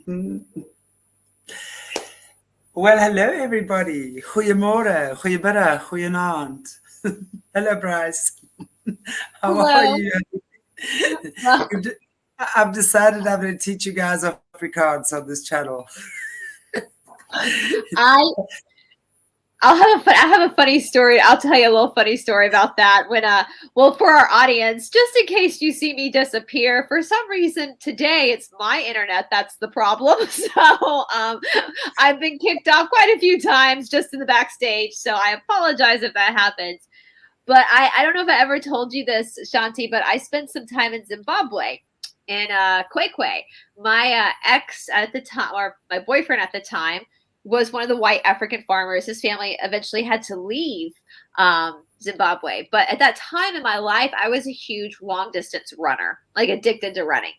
Well, hello everybody. Goeiemorgen, goeiemiddag, goeienaand. Hello, Brice. How are Hello. you? Well, You've de- I've decided I'm going to teach you guys Afrikaans on this channel. I I have a funny story. I'll tell you a little funny story about that when well, for our audience, just in case you see me disappear, for some reason today it's my internet that's the problem. So I've been kicked off quite a few times just in the backstage, so I apologize if that happens. But I don't know if I ever told you this, Shanti, but I spent some time in Zimbabwe in Kwekwe. My ex at the time, or my boyfriend at the time, was one of the white African farmers. His family eventually had to leave Zimbabwe. But at that time in my life, I was a huge long distance runner, like addicted to running.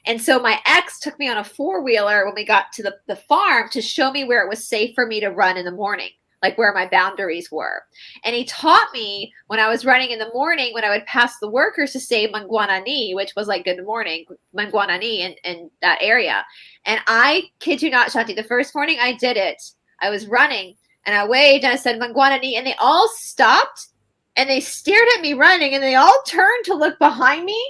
And so my ex took me on a four-wheeler when we got to the farm to show me where it was safe for me to run in the morning, like where my boundaries were. And he taught me when I was running in the morning, when I would pass the workers to say Mangwanani, which was like good morning, Mangwanani in that area. And I kid you not, Shanti, the first morning I did it, I was running and I waved and I said Mangwanani, and they all stopped and they stared at me running and they all turned to look behind me.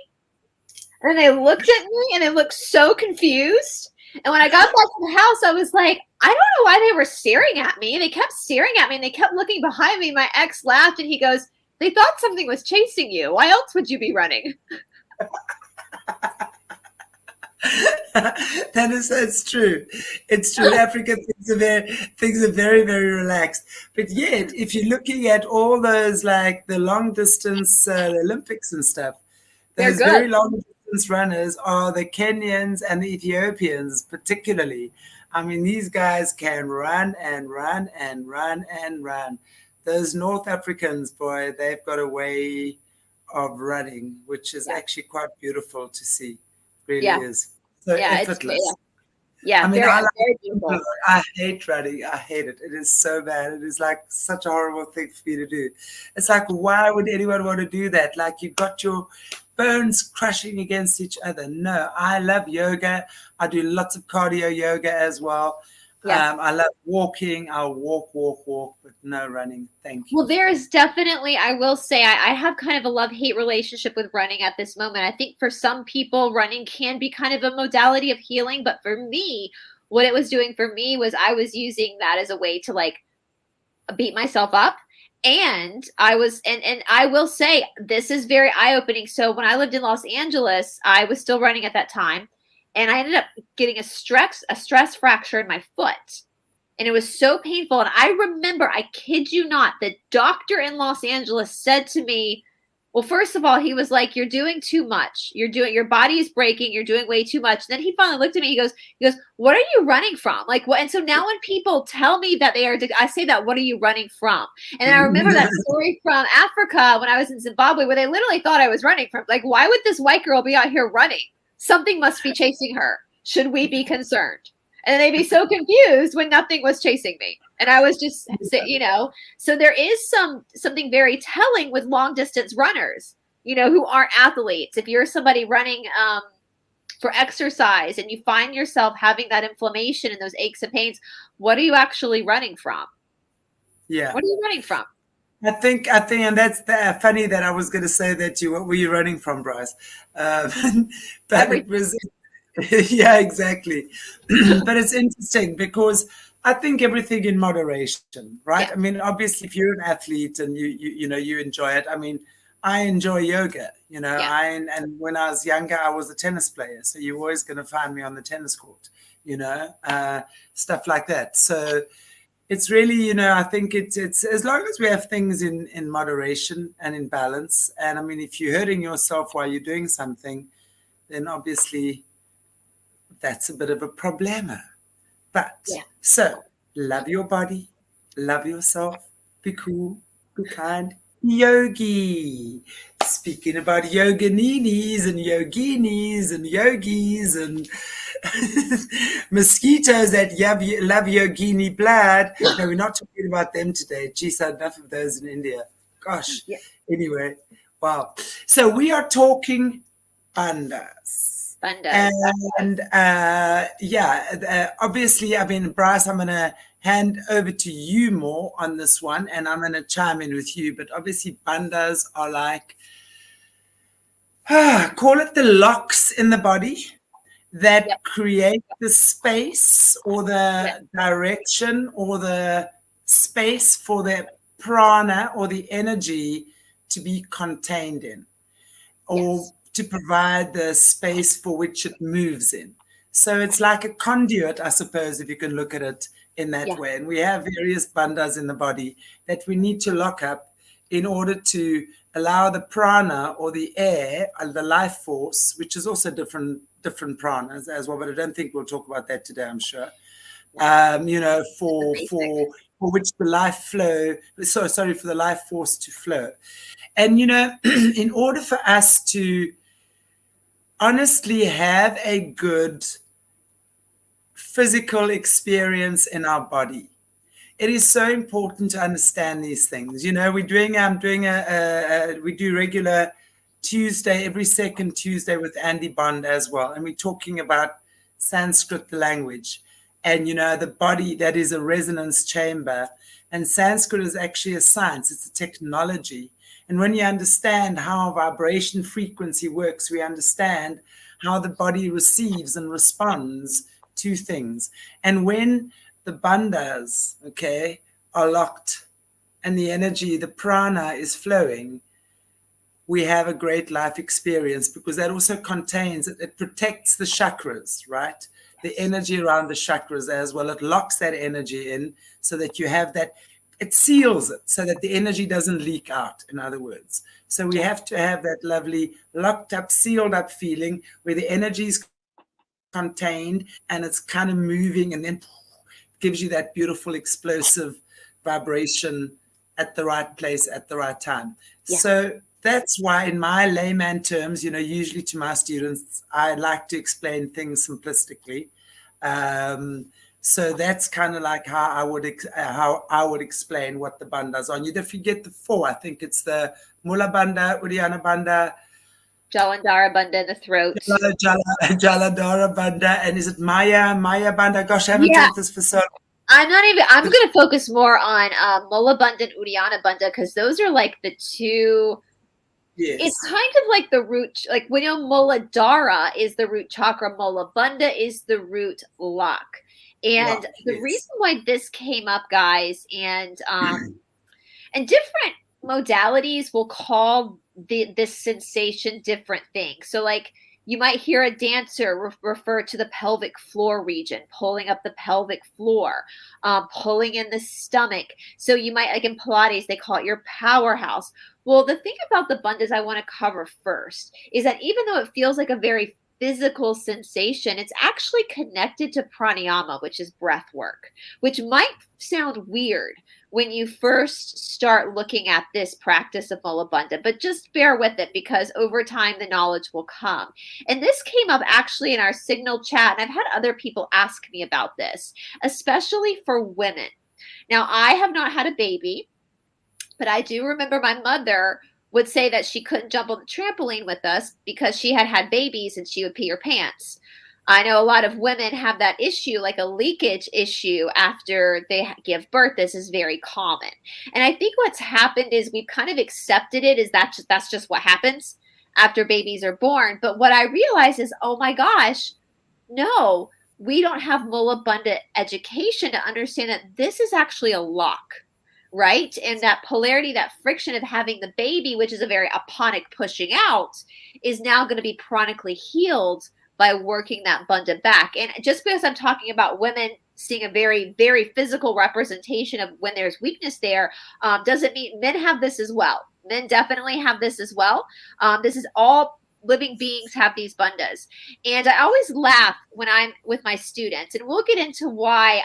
And they looked at me and they looked so confused. And when I got back to the house, I was like, I don't know why they were staring at me. They kept staring at me and they kept looking behind me. My ex laughed and he goes, they thought something was chasing you. Why else would you be running? It's true. It's true. In Africa, things are very, very relaxed. But yet, if you're looking at all those, like the long distance Olympics and stuff, They're those good. very long distance runners are the Kenyans and the Ethiopians, particularly. I mean, these guys can run and run and run and run. Those North Africans, boy, they've got a way of running, which is Yeah. actually quite beautiful to see. Really Yeah. is. So Yeah. Yeah. effortless. I Yeah. mean, Very, I like very people. beautiful. I hate running. I hate it. It is so bad. It is like such a horrible thing for me to do. It's like, why would anyone want to do that? Like, you've got your bones crushing against each other. No, I love yoga. I do lots of cardio yoga as well. Yeah. I love walking. I'll walk, walk, walk, but no running. Thank Well, you. there is definitely, I will say, I have kind of a love-hate relationship with running at this moment. I think for some people, running can be kind of a modality of healing, but for me, what it was doing for me was I was using that as a way to like beat myself up. And I was, and I will say, this is very eye-opening. So when I lived in Los Angeles, I was still running at that time, and I ended up getting a stress fracture in my foot, and it was so painful. And I remember, I kid you not, the doctor in Los Angeles said to me, well, first of all, he was like, you're doing too much. Your body is breaking. You're doing way too much. And then he finally looked at me. He goes, what are you running from? Like, what? And so now when people tell me that they are, I say that, what are you running from? And then I remember that story from Africa when I was in Zimbabwe, where they literally thought I was running from, like, why would this white girl be out here running? Something must be chasing her. Should we be concerned? And they'd be so confused when nothing was chasing me. And I was just, so there is something very telling with long distance runners, who aren't athletes. If you're somebody running for exercise and you find yourself having that inflammation and those aches and pains, what are you actually running from? Yeah. What are you running from? and that's funny that I was going to say that what were you running from, Bryce? But it Everything. was, yeah, exactly. But it's interesting because I think everything in moderation, right? Yeah. I mean, obviously, if you're an athlete and you enjoy it. I mean, I enjoy yoga. Yeah. And when I was younger, I was a tennis player, so you're always going to find me on the tennis court. Stuff like that. So it's really, I think it's as long as we have things in moderation and in balance. And I mean, if you're hurting yourself while you're doing something, then obviously that's a bit of a problema. But Yeah. so love your body, love yourself, be cool, be kind. Yogi. Speaking about yoganinis and yoginis and yogis and mosquitoes that love yogini blood. No, we're not talking about them today. Geez, I had enough of those in India. Gosh. Yeah. Anyway, wow. So we are talking bandhas. Bandhas. And obviously, I mean, Brice, I'm going to hand over to you more on this one, and I'm going to chime in with you. But obviously, bandhas are like, call it the locks in the body that Yep. create the space or the Yep. direction or the space for the prana or the energy to be contained in, or Yes. to provide the space for which it moves in. So it's like a conduit, I suppose, if you can look at it in that way. And we have various bandhas in the body that we need to lock up in order to allow the prana or the air, the life force, which is also different pranas as well, but I don't think we'll talk about that today, I'm sure. For which the life flow, for the life force to flow. And, in order for us to honestly have a good physical experience in our body, it is so important to understand these things. We do regular Tuesday, every second Tuesday with Andy Bond as well. And we're talking about Sanskrit, the language, and, the body that is a resonance chamber. And Sanskrit is actually a science. It's a technology. And when you understand how vibration frequency works, we understand how the body receives and responds to things. And when the bandhas, are locked and the energy, the prana is flowing, we have a great life experience, because that also contains, it protects the chakras, right? The energy around the chakras as well. It locks that energy in so that you have that, it seals it so that the energy doesn't leak out, in other words. So we have to have that lovely locked up, sealed up feeling where the energy is contained and it's kind of moving, and then gives you that beautiful explosive vibration at the right place at the right time. Yeah. So that's why, in my layman terms, usually to my students, I like to explain things simplistically. So that's kind of like how I would explain what the bandhas are. And you don't forget the four. I think it's the Mula Bandha, Uddiyana Bandha, Jalandhara Bandha in the throat. Jalandhara Bandha, and is it Maya Bandha? Gosh, I haven't taught this for so long. I'm going to focus more on Mula Bandha and Uddiyana Bandha, because those are like the two. Yes. It's kind of like the root, like we know Muladhara is the root chakra, Mula Bandha is the root lock. And the reason why this came up, guys, and different modalities will call this sensation different things. So like you might hear a dancer refer to the pelvic floor region, pulling up the pelvic floor, pulling in the stomach. So you might, like in Pilates, they call it your powerhouse. Well, the thing about the bandhas I want to cover first is that even though it feels like a very physical sensation, it's actually connected to pranayama, which is breath work, which might sound weird when you first start looking at this practice of Mula Bandha, but just bear with it, because over time the knowledge will come. And this came up actually in our Signal chat, and I've had other people ask me about this, especially for women. Now, I have not had a baby, but I do remember my mother would say that she couldn't jump on the trampoline with us because she had had babies and she would pee her pants. I know a lot of women have that issue, like a leakage issue after they give birth. This is very common. And I think what's happened is we've kind of accepted it as that's just what happens after babies are born. But what I realize is, oh my gosh, no, we don't have Mula Bandha education to understand that this is actually a lock. Right? And that polarity, that friction of having the baby, which is a very aponic pushing out, is now going to be chronically healed by working that bandha back. And just because I'm talking about women seeing a very, very physical representation of when there's weakness there, doesn't mean men have this as well. Men definitely have this as well. This is all living beings have these bandhas. And I always laugh when I'm with my students, and we'll get into why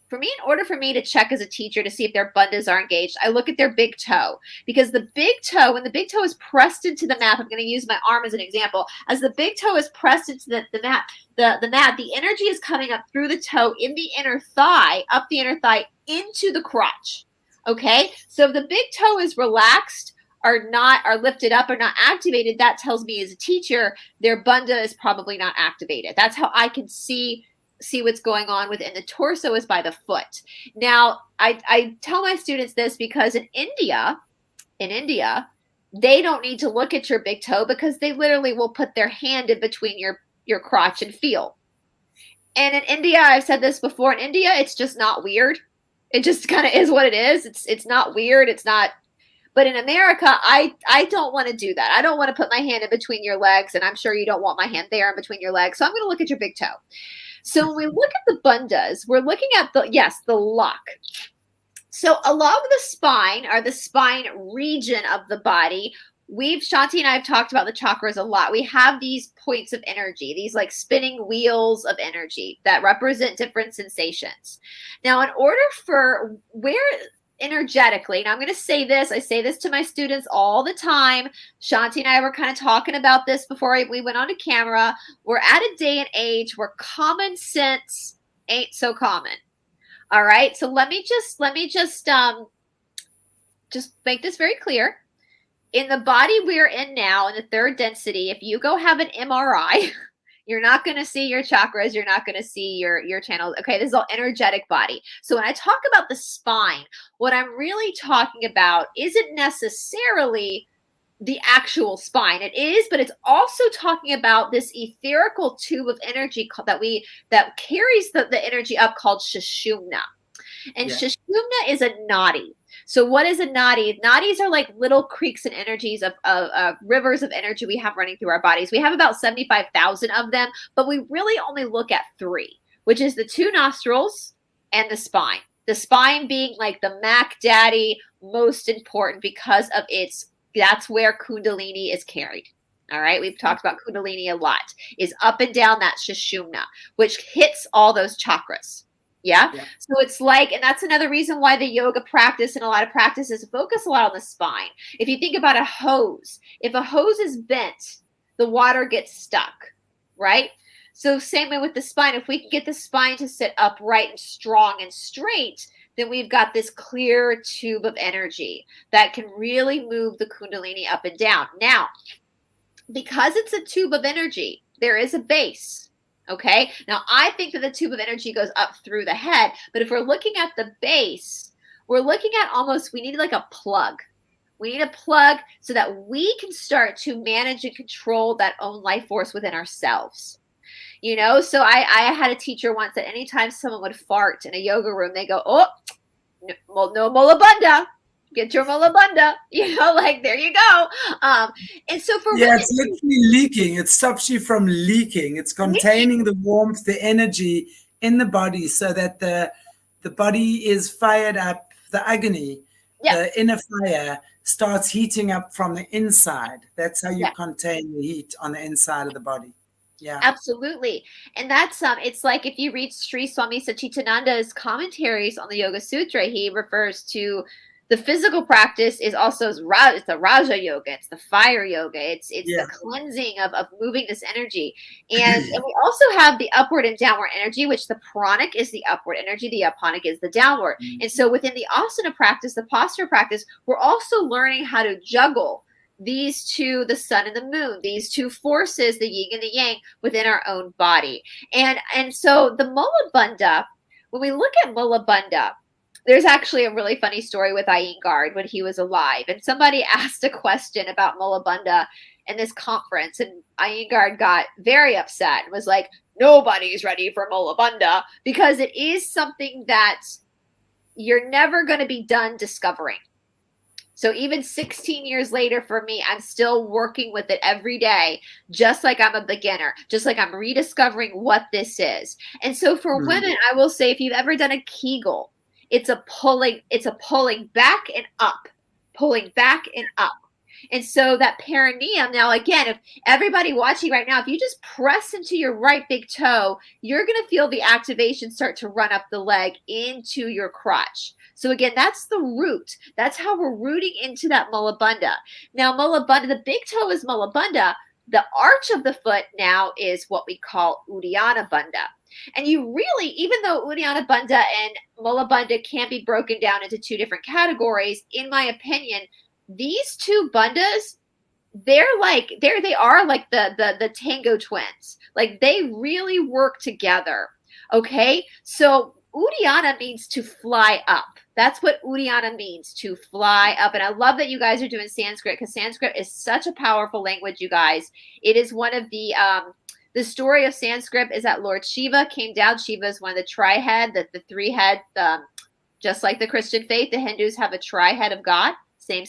for me, in order for me to check as a teacher to see if their bandhas are engaged, I look at their big toe, because the big toe, when the big toe is pressed into the mat, I'm going to use my arm as an example. As the big toe is pressed into the mat, the energy is coming up through the toe in the inner thigh, up the inner thigh into the crotch. Okay, so if the big toe is relaxed, are lifted up or not activated, that tells me as a teacher their bandha is probably not activated. That's how I can see what's going on within the torso, is by the foot. Now, I tell my students this because in India, they don't need to look at your big toe because they literally will put their hand in between your crotch and feel. And in India, I've said this before, in India, it's just not weird. It just kind of is what it is. It's not weird. It's not. But in America, I don't want to do that. I don't want to put my hand in between your legs, and I'm sure you don't want my hand there in between your legs. So I'm going to look at your big toe. So when we look at the bandhas, we're looking at the lock. So along the spine, or the spine region of the body, Shanti and I have talked about the chakras a lot. We have these points of energy, these like spinning wheels of energy that represent different sensations. Now, in order for energetically, now I'm going to say this, I say this to my students all the time. Shanti and I were kind of talking about this before we went on to camera. We're at a day and age where common sense ain't so common. All right. So let me just make this very clear. In the body we're in now, in the third density, if you go have an MRI, you're not going to see your chakras. You're not going to see your channels. Okay, this is all energetic body. So when I talk about the spine, what I'm really talking about isn't necessarily the actual spine. It is, but it's also talking about this etherical tube of energy that carries the energy up, called Sushumna. And Sushumna is a nadi. So what is a nadi? Nadis are like little creeks and energies of rivers of energy we have running through our bodies. We have about 75,000 of them, but we really only look at 3, which is the 2 nostrils and the spine. The spine being like the Mac Daddy, most important because of that's where Kundalini is carried. All right. We've talked about Kundalini a lot, is up and down that Sushumna, which hits all those chakras. Yeah. So it's like, and that's another reason why the yoga practice and a lot of practices focus a lot on the spine. If you think about a hose, if a hose is bent, the water gets stuck, right? So same way with the spine. If we can get the spine to sit upright and strong and straight, then we've got this clear tube of energy that can really move the Kundalini up and down. Now, because it's a tube of energy, there is a base. Okay. Now I think that the tube of energy goes up through the head, but if we're looking at the base, we're looking at we need like a plug. We need a plug so that we can start to manage and control that own life force within ourselves. You know, so I had a teacher once that anytime someone would fart in a yoga room, they go, oh, no Mula Bandha. Get your Mula Bandha, you know, like there you go. And so for women, it's literally leaking. It stops you from leaking. It's containing the warmth, the energy in the body, so that the body is fired up. The yogini, the inner fire, starts heating up from the inside. That's how you contain the heat on the inside of the body. Yeah, absolutely. And that's it's like if you read Sri Swami Satchitananda's commentaries on the Yoga Sutra, he refers to the physical practice is also it's the Raja Yoga, it's the fire yoga, it's the cleansing of moving this energy. And we also have the upward and downward energy, which the pranic is the upward energy, the aponic is the downward. And so within the asana practice, the posture practice, we're also learning how to juggle these two, the sun and the moon, these two forces, the yin and the yang, within our own body. And so the Mula Bandha, when we look at Mula Bandha, there's actually a really funny story with Iyengar when he was alive. And somebody asked a question about Mula Bandha in this conference. And Iyengar got very upset and was like, nobody's ready for Mula Bandha, because it is something that you're never going to be done discovering. So even 16 years later for me, I'm still working with it every day, just like I'm a beginner, just like I'm rediscovering what this is. And so for women, I will say, if you've ever done a Kegel, it's a pulling back and up, pulling back and up. And so that perineum, now again, if everybody watching right now, if you just press into your right big toe, you're going to feel the activation start to run up the leg into your crotch. So again, that's the root. That's how we're rooting into that Mula Bandha. Now, Mula Bandha, the big toe is Mula Bandha. The arch of the foot now is what we call Uddiyana Bandha. And you really, even though Uddiyana Bandha and Mula Bandha can be broken down into 2 different categories, in my opinion, these two bandhas, they are like the tango twins. Like they really work together. Okay, so Uddiyana means to fly up. That's what Uddiyana means, to fly up. And I love that you guys are doing Sanskrit, because Sanskrit is such a powerful language, you guys. It is one of the story of Sanskrit is that Lord Shiva came down. Shiva is one of the tri-head, the three-head, just like the Christian faith, the Hindus have a tri-head of God. Same.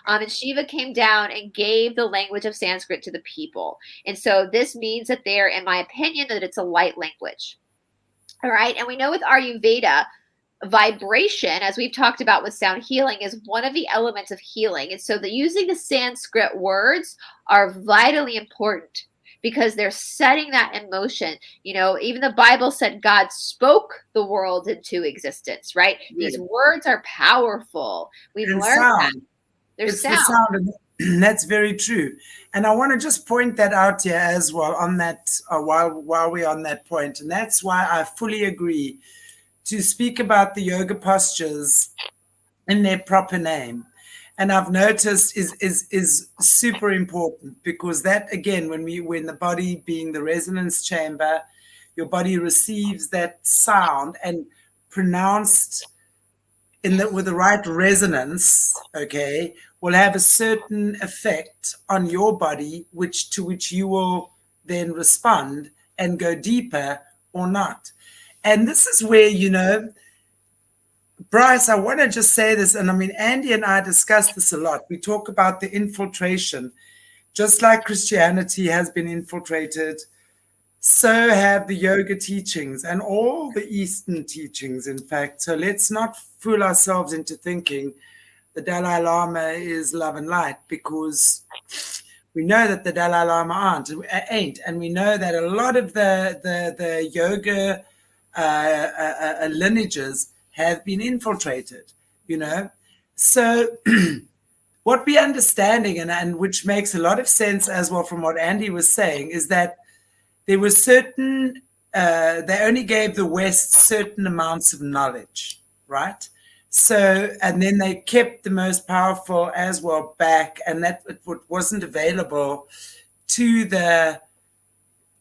And Shiva came down and gave the language of Sanskrit to the people. And so this means that they're, in my opinion, that it's a light language. All right. And we know with Ayurveda, vibration, as we've talked about with sound healing, is one of the elements of healing. And so using the Sanskrit words are vitally important, because they're setting that in motion. You know, even the Bible said God spoke the world into existence, right? Yeah. These words are powerful. We've learned that. There's sound. The sound. And that's very true. And I want to just point that out here as well on that, while we're on that point. And that's why I fully agree to speak about the yoga postures in their proper name. And I've noticed is super important, because that, again, when the body being the resonance chamber, your body receives that sound and pronounced with the right resonance, okay, will have a certain effect on your body, to which you will then respond and go deeper or not. And this is where, you know, Brice, I want to just say this, and I mean, Andy and I discuss this a lot. We talk about the infiltration. Just like Christianity has been infiltrated, so have the yoga teachings and all the Eastern teachings, in fact. So let's not fool ourselves into thinking the Dalai Lama is love and light, because we know that the Dalai Lama ain't. And we know that a lot of the yoga lineages have been infiltrated, you know. So what we're understanding, and which makes a lot of sense as well from what Andy was saying, is that there were certain, they only gave the West certain amounts of knowledge, right? So, and then they kept the most powerful as well back, and that it wasn't available to the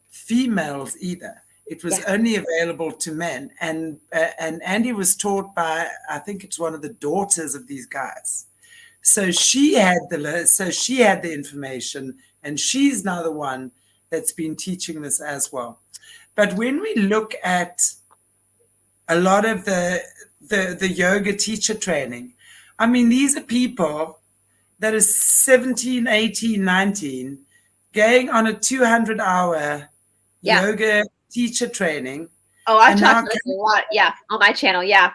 females either. It was only available to men. And Andy was taught by, I think it's one of the daughters of these guys. So she had the information, and she's now the one that's been teaching this as well. But when we look at a lot of the yoga teacher training, I mean, these are people that are 17, 18, 19, going on a 200-hour yoga teacher training. Oh, I've talked about this a lot. Yeah, on my channel. Yeah.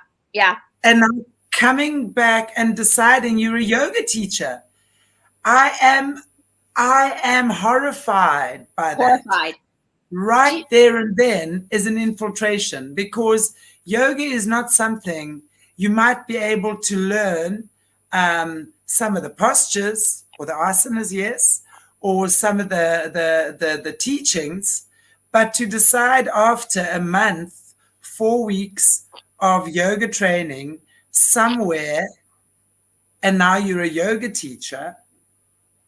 And I'm coming back and deciding you're a yoga teacher. I am horrified by that. Right there and then is an infiltration, because yoga is not something you might be able to learn some of the postures or the asanas, yes, or some of the teachings. But to decide after a month, 4 weeks of yoga training somewhere, and now you're a yoga teacher,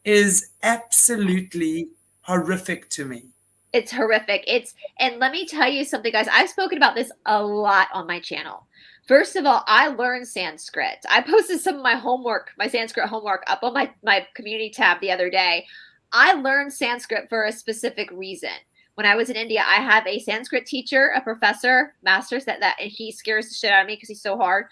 is absolutely horrific to me. It's horrific. And let me tell you something, guys. I've spoken about this a lot on my channel. First of all, I learned Sanskrit. I posted some of my homework, my Sanskrit homework, up on my community tab the other day. I learned Sanskrit for a specific reason. When I was in India, I have a Sanskrit teacher, a professor, master's, and he scares the shit out of me because he's so hard.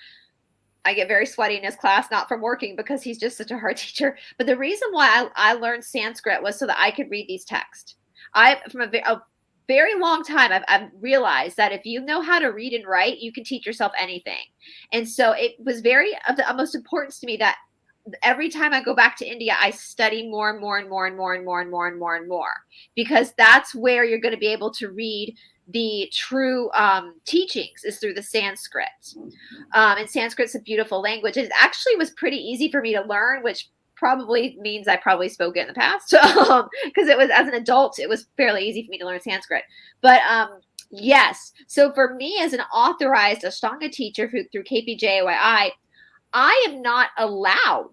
I get very sweaty in his class, not from working, because he's just such a hard teacher. But the reason why I learned Sanskrit was so that I could read these texts. From a very long time, I've realized that if you know how to read and write, you can teach yourself anything. And so it was very of the utmost importance to me that every time I go back to India, I study more and more and more and more and more and more and more and more, because that's where you're going to be able to read the true teachings, is through the Sanskrit. And Sanskrit's a beautiful language. It actually was pretty easy for me to learn, which probably means I probably spoke it in the past, because it was, as an adult, it was fairly easy for me to learn Sanskrit. But yes, so for me as an authorized Ashtanga teacher through KPJAYI, I am not allowed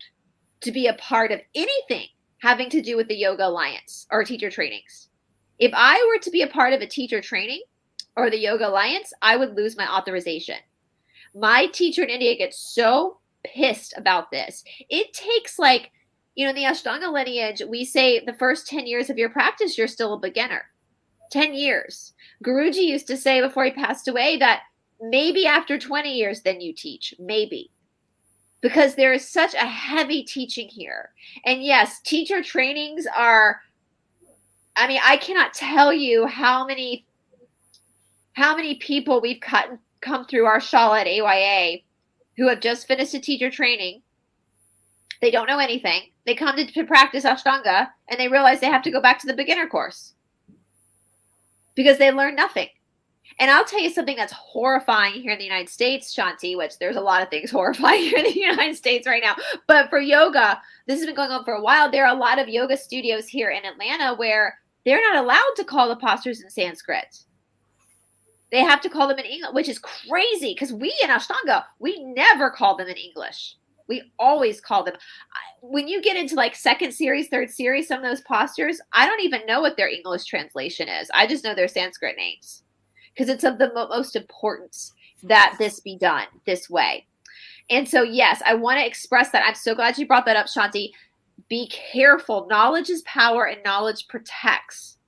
to be a part of anything having to do with the Yoga Alliance or teacher trainings. If I were to be a part of a teacher training or the Yoga Alliance, I would lose my authorization. My teacher in India gets so pissed about this. It takes like, in the Ashtanga lineage, we say the first 10 years of your practice, you're still a beginner. 10 years. Guruji used to say before he passed away that maybe after 20 years, then you teach. Maybe. Because there is such a heavy teaching here. And yes, teacher trainings are, I cannot tell you how many people we've come through our shala at AYA who have just finished a teacher training. They don't know anything. They come to practice Ashtanga and they realize they have to go back to the beginner course because they learned nothing. And I'll tell you something that's horrifying here in the United States, Shanti, which there's a lot of things horrifying here in the United States right now. But for yoga, this has been going on for a while. There are a lot of yoga studios here in Atlanta where they're not allowed to call the postures in Sanskrit. They have to call them in English, which is crazy because we in Ashtanga, we never call them in English. We always call them. When you get into like second series, third series, some of those postures, I don't even know what their English translation is. I just know their Sanskrit names because it's of the most importance that this be done this way. And so, yes, I want to express that. I'm so glad you brought that up, Shanti. Be careful. Knowledge is power and knowledge protects.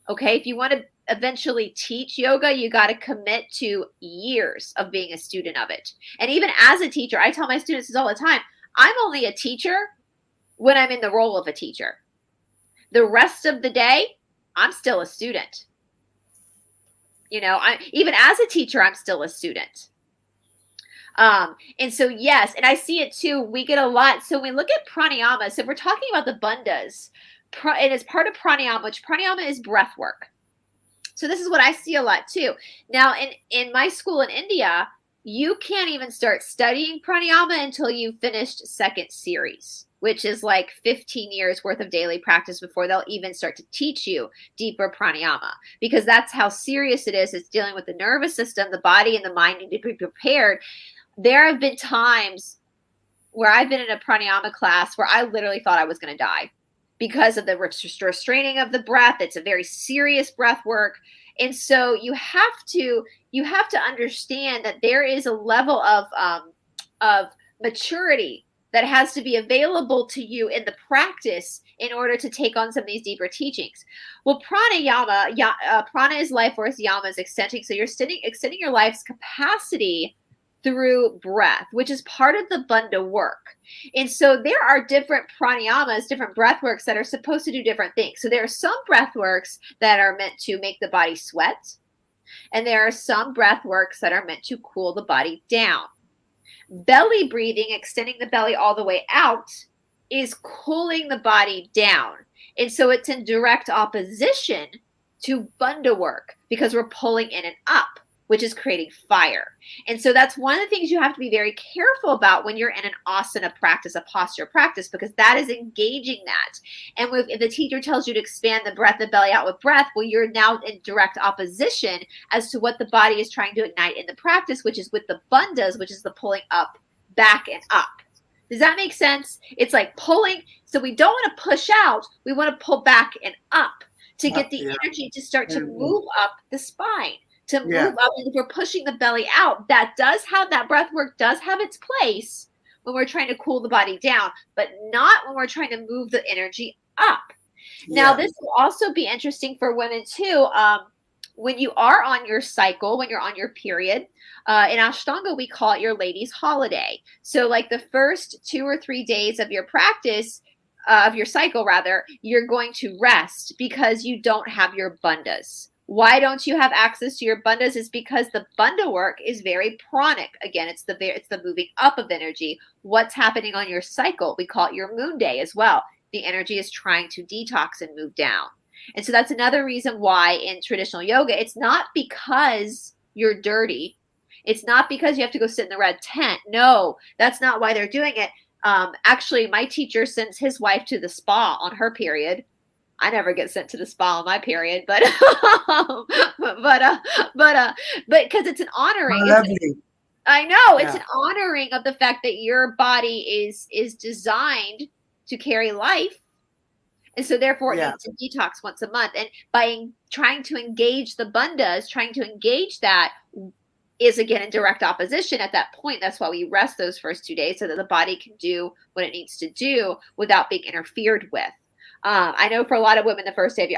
Okay, if you want to eventually teach yoga, you got to commit to years of being a student of it. And even as a teacher, I tell my students this all the time, I'm only a teacher when I'm in the role of a teacher. The rest of the day, I'm still a student. Even as a teacher, I'm still a student. And so, yes, and I see it too. We get a lot. So when we look at pranayama, so if we're talking about the bandhas, and it's part of pranayama, which pranayama is breath work. So this is what I see a lot too. Now, in my school in India, you can't even start studying pranayama until you've finished second series, which is like 15 years worth of daily practice before they'll even start to teach you deeper pranayama, because that's how serious it is. It's dealing with the nervous system, the body, and the mind need to be prepared. There have been times where I've been in a pranayama class where I literally thought I was going to die because of the restraining of the breath. It's a very serious breath work. And so you have to understand that there is a level of maturity that has to be available to you in the practice in order to take on some of these deeper teachings. Well, pranayama, prana is life force, yama is extending. So you're extending your life's capacity through breath, which is part of the bandha work. And so there are different pranayamas, different breath works that are supposed to do different things. So there are some breath works that are meant to make the body sweat. And there are some breath works that are meant to cool the body down. Belly breathing, extending the belly all the way out, is cooling the body down. And so it's in direct opposition to bandha work because we're pulling in and up, which is creating fire. And so that's one of the things you have to be very careful about when you're in an asana practice, a posture practice, because that is engaging that. And if the teacher tells you to expand the breath, the belly out with breath, well, you're now in direct opposition as to what the body is trying to ignite in the practice, which is with the bandhas, which is the pulling up, back and up. Does that make sense? It's like pulling. So we don't want to push out. We want to pull back and up to get the energy to start to move up the spine. To move up, and if we're pushing the belly out, that breath work does have its place when we're trying to cool the body down, but not when we're trying to move the energy up. Now, this will also be interesting for women too. When you are on your cycle, when you're on your period, in Ashtanga, we call it your ladies' holiday. So like the first 2 or 3 days of your practice, of your cycle rather, you're going to rest because you don't have your bandhas. Why don't you have access to your bandhas? Is because the bandha work is very pranic. Again, it's the moving up of energy. What's happening on your cycle? We call it your moon day as well. The energy is trying to detox and move down. And so that's another reason why in traditional yoga, it's not because you're dirty. It's not because you have to go sit in the red tent. No, that's not why they're doing it. Actually, my teacher sends his wife to the spa on her period. I never get sent to the spa on my period, but because it's an honoring. I know. It's Yeah. an honoring of the fact that your body is designed to carry life. And so therefore it Yeah. needs to detox once a month. And by trying to engage the bandhas, trying to engage that is again in direct opposition at that point. That's why we rest those first 2 days so that the body can do what it needs to do without being interfered with. I know for a lot of women, the first day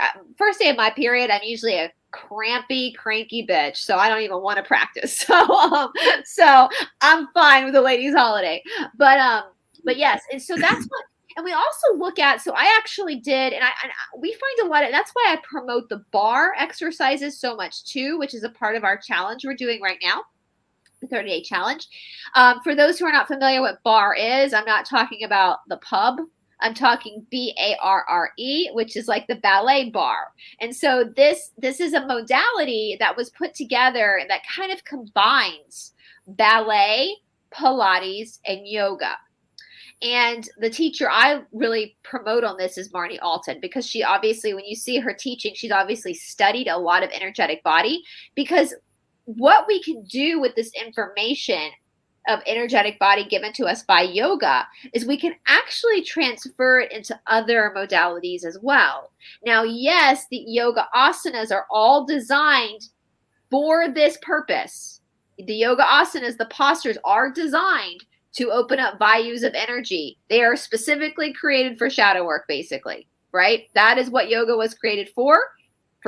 of my period, I'm usually a crampy, cranky bitch, so I don't even want to practice. So I'm fine with the ladies' holiday. But yes, and so that's what. And we also look at. So I actually did, and we find a lot of. That's why I promote the bar exercises so much too, which is a part of our challenge we're doing right now, the 30-day challenge. For those who are not familiar what bar is, I'm not talking about the pub. I'm talking BARRE, which is like the ballet bar. And so this is a modality that was put together that kind of combines ballet, Pilates, and yoga. And the teacher I really promote on this is Marnie Alton, because she obviously, when you see her teaching, she's obviously studied a lot of energetic body, because what we can do with this information of energetic body given to us by yoga is we can actually transfer it into other modalities as well. Now, yes, the yoga asanas are all designed for this purpose. The yoga asanas, the postures, are designed to open up vayus of energy. They are specifically created for shadow work, basically, right? That is what yoga was created for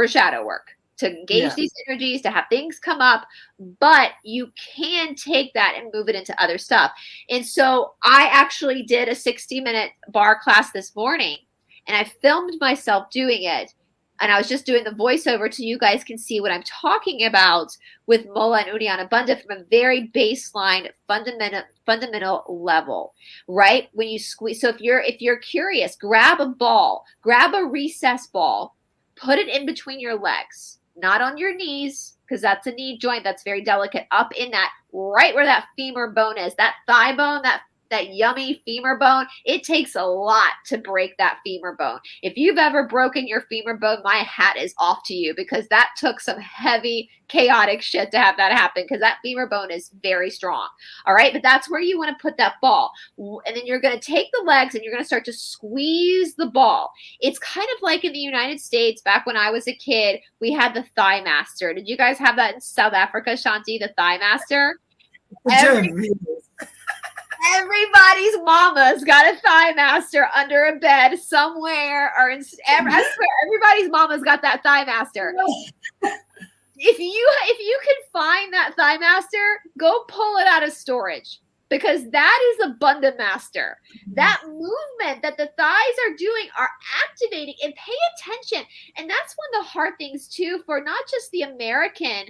shadow work. To engage these energies, to have things come up, but you can take that and move it into other stuff. And so I actually did a 60-minute bar class this morning, and I filmed myself doing it. And I was just doing the voiceover so you guys can see what I'm talking about with Mola and Uddiyana Bandha from a very baseline, fundamental level, right? When you squeeze, so if you're curious, grab a ball, grab a recess ball, put it in between your legs. Not on your knees, because that's a knee joint that's very delicate, up in that, right where that femur bone is, that thigh bone, that yummy femur bone. It takes a lot to break that femur bone. If you've ever broken your femur bone, my hat is off to you, because that took some heavy, chaotic shit to have that happen, because that femur bone is very strong. All right, but that's where you want to put that ball. And then you're going to take the legs and you're going to start to squeeze the ball. It's kind of like in the United States, back when I was a kid, we had the Thigh Master. Did you guys have that in South Africa, Shanti, the Thigh Master? Everybody's mama's got a Thigh Master under a bed somewhere, or I swear everybody's mama's got that Thigh Master. If you can find that Thigh Master, go pull it out of storage, because that is a Bandha Master. That movement that the thighs are doing are activating, and pay attention. And that's one of the hard things too, for not just the American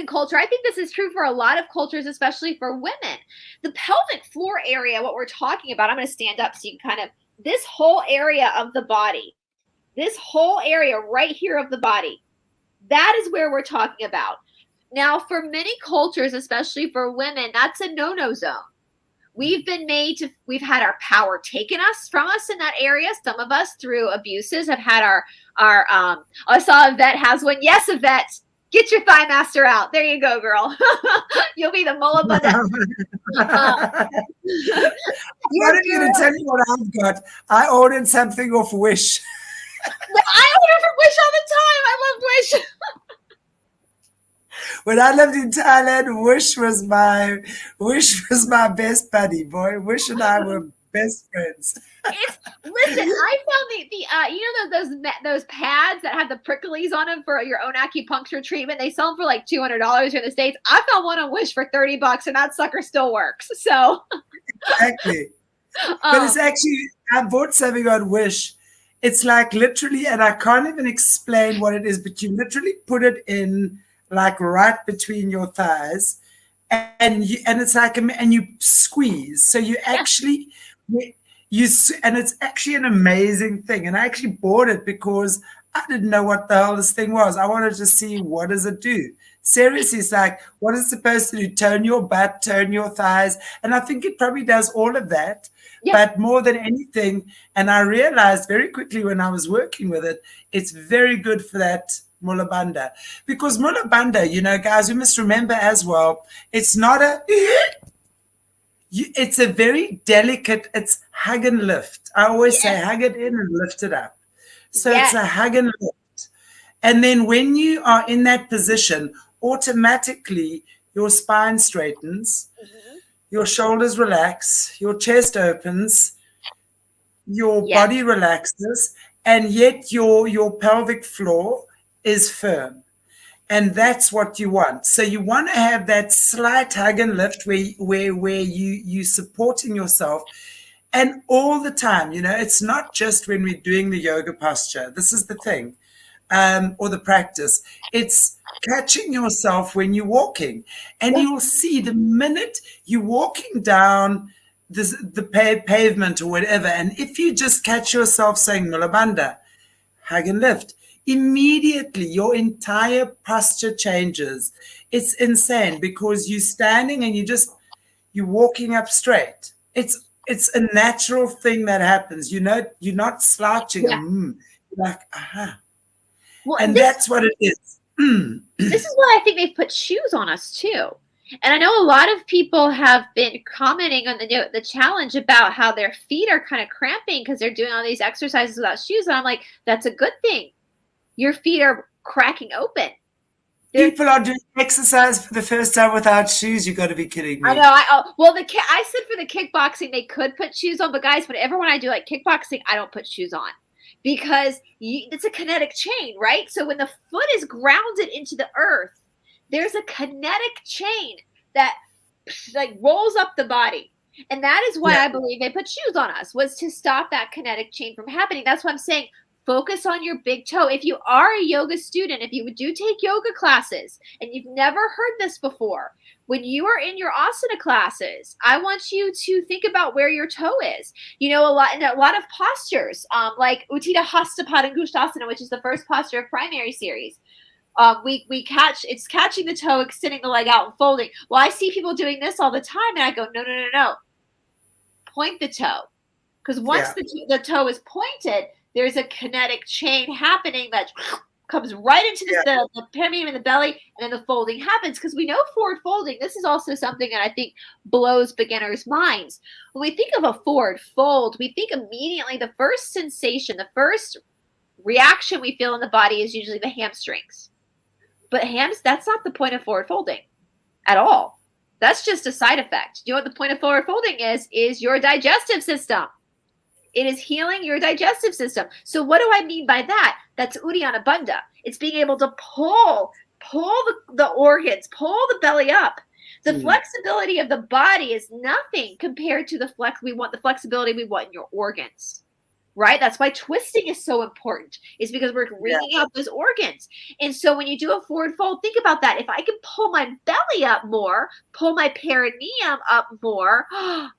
culture. I think this is true for a lot of cultures, especially for women. The pelvic floor area, what we're talking about, I'm going to stand up so you can kind of, this whole area of the body, this whole area right here of the body, that is where we're talking about. Now, for many cultures, especially for women, that's a no-no zone. We've we've had our power taken from us in that area. Some of us, through abuses, have had I saw Yvette has one. Yes, Yvette. Get your Thigh Master out. There you go, girl. You'll be the Mola Bandha. I'm not going to tell you what I've got. I ordered something off Wish. Well, I order from Wish all the time. I love Wish. When I lived in Thailand, Wish was my best buddy, boy. Wish and I were best friends. Listen, I found the you know those pads that have the pricklies on them for your own acupuncture treatment. They sell them for like $200 here in the States. I found one on Wish for $30, and that sucker still works. So exactly, but it's actually, I bought something on Wish. It's like literally, and I can't even explain what it is, but you literally put it in like right between your thighs, and it's like, and you squeeze. So you actually. And it's actually an amazing thing. And I actually bought it because I didn't know what the hell this thing was. I wanted to see, what does it do? Seriously, it's like, what is it supposed to do? Turn your butt, turn your thighs. And I think it probably does all of that. Yeah. But more than anything, and I realized very quickly when I was working with it, it's very good for that Mula Bandha. Because Mula Bandha, you know, guys, we must remember as well, it's not a, it's a very delicate, it's hug and lift. I always say Yes. hug it in and lift it up. So it's Yes. a hug and lift. And then when you are in that position, automatically your spine straightens, your shoulders relax, your chest opens, your body relaxes, and yet your pelvic floor is firm. And that's what you want. So you want to have that slight hug and lift where you supporting yourself. And all the time, you know, it's not just when we're doing the yoga posture. This is the thing, or the practice. It's catching yourself when you're walking. And you'll see the minute you're walking down the pavement or whatever, and if you just catch yourself saying Mula Bandha, hug and lift, immediately your entire posture changes. It's insane because you're standing and you're walking up straight. It's a natural thing that happens. You know, you're not slouching. Yeah. You're like, aha. Well, and that's what it is. This is why I think they've put shoes on us too. And I know a lot of people have been commenting on the challenge about how their feet are kind of cramping because they're doing all these exercises without shoes. And I'm like, that's a good thing. Your feet are cracking open. People are doing exercise for the first time without shoes. You got to be kidding me. I know. Well, I said for the kickboxing they could put shoes on, but guys, whenever when I do like kickboxing, I don't put shoes on because it's a kinetic chain, right? So when the foot is grounded into the earth, there's a kinetic chain that like rolls up the body. And that is why I believe they put shoes on us, was to stop that kinetic chain from happening. That's why I'm saying focus on your big toe. If you are a yoga student, if you do take yoga classes and you've never heard this before, when you are in your asana classes, I want you to think about where your toe is. You know, a lot of postures, like Utthita Hasta Padangusthasana, which is the first posture of primary series. It's catching the toe, extending the leg out and folding. Well, I see people doing this all the time and I go, no. Point the toe. Because once the toe is pointed, there's a kinetic chain happening that comes right into the perineum in the belly, and then the folding happens. Because we know forward folding, this is also something that I think blows beginners' minds. When we think of a forward fold, we think immediately the first sensation, the first reaction we feel in the body is usually the hamstrings. But that's not the point of forward folding at all. That's just a side effect. You know what the point of forward folding is your digestive system. It is healing your digestive system. So what do I mean by that? That's Uddiyana Bandha. It's being able to pull the organs, pull the belly up. The flexibility of the body is nothing compared to the flexibility we want in your organs. Right? That's why twisting is so important, is because we're wringing out those organs. And so when you do a forward fold, think about that. If I can pull my belly up more, pull my perineum up more,